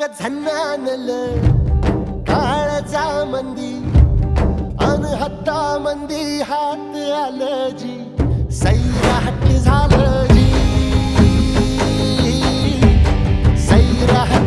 ग झन्नानल काळजा मंदी अन हत्ता मंदी हात आलं जी सैराट झालं जी सैराट